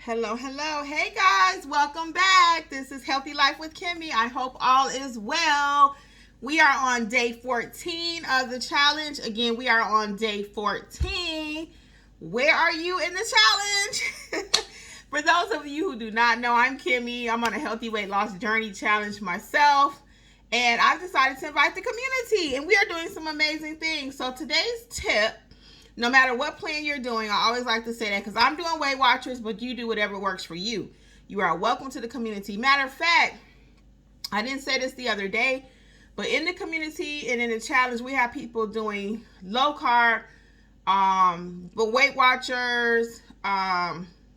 Hello, hello. Hey guys, welcome back. This is Healthy Life with Kimmi. I hope all is well. We are on day 14 of the challenge. Again, we are on day 14. Where are you in the challenge? For those of you who do not know, I'm Kimmi. I'm on a healthy weight loss journey challenge myself. And I've decided to invite the community. And we are doing some amazing things. So today's tip, no matter what plan you're doing, I always like to say that because I'm doing Weight Watchers, but you do whatever works for you. You are welcome to the community. Matter of fact, I didn't say this the other day, but in the community and in the challenge, we have people doing low carb, but Weight Watchers,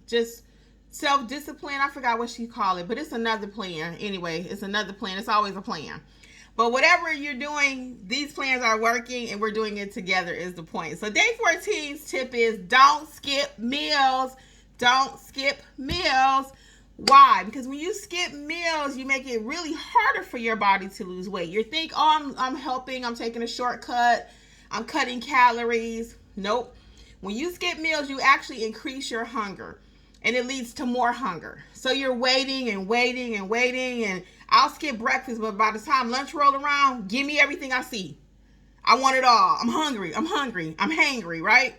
just self-discipline. I forgot what she called it, but it's another plan. Anyway, it's another plan. It's always a plan. But whatever you're doing, these plans are working and we're doing it together is the point. So day 14's tip is don't skip meals. Don't skip meals. Why? Because when you skip meals, you make it really harder for your body to lose weight. You think, oh, I'm helping. I'm taking a shortcut. I'm cutting calories. Nope. When you skip meals, you actually increase your hunger. And it leads to more hunger. So you're waiting and waiting and waiting, and I'll skip breakfast, but by the time lunch roll around, give me everything I see. I want it all. I'm hungry. I'm hangry, right?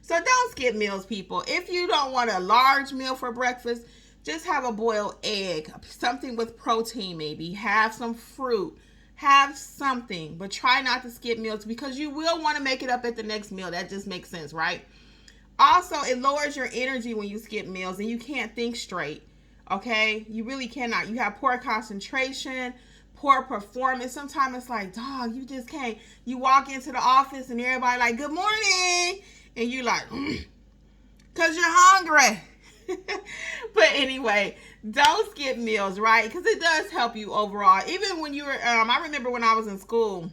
So don't skip meals, people. If you don't want a large meal for breakfast, just have a boiled egg, something with protein maybe. Have some fruit. Have something, but try not to skip meals because you will want to make it up at the next meal. That just makes sense, right? Also, it lowers your energy when you skip meals and you can't think straight, okay? You really cannot. You have poor concentration, poor performance. Sometimes it's like, dog, you just can't. You walk into the office and everybody like, good morning. And you're like, because you're hungry. But anyway, don't skip meals, right? Because it does help you overall. Even when you were, I remember when I was in school,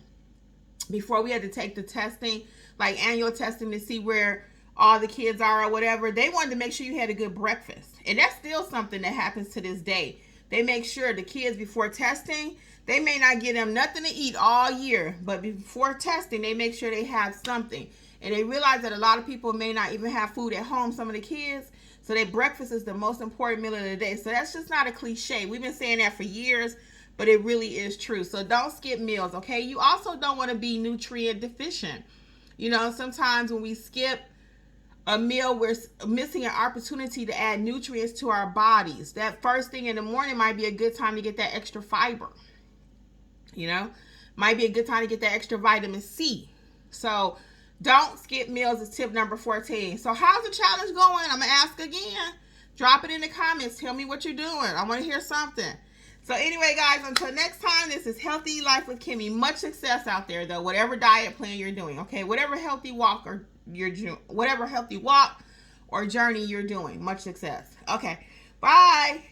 before we had to take the testing, like annual testing to see where all the kids are or whatever, they wanted to make sure you had a good breakfast. And that's still something that happens to this day. They make sure the kids before testing, they may not give them nothing to eat all year, but before testing, they make sure they have something. And they realize that a lot of people may not even have food at home, some of the kids. So their breakfast is the most important meal of the day. So that's just not a cliche. We've been saying that for years, but it really is true. So don't skip meals, okay? You also don't want to be nutrient deficient. You know, sometimes when we skip a meal, we're missing an opportunity to add nutrients to our bodies. That first thing in the morning might be a good time to get that extra fiber. You know, might be a good time to get that extra vitamin C. So don't skip meals is tip number 14. So how's the challenge going? I'm going to ask again. Drop it in the comments. Tell me what you're doing. I want to hear something. So anyway, guys, until next time, this is Healthy Life with Kimmi. Much success out there, though, whatever diet plan you're doing, okay? Whatever healthy walk or journey you're doing. Much success. Okay, bye.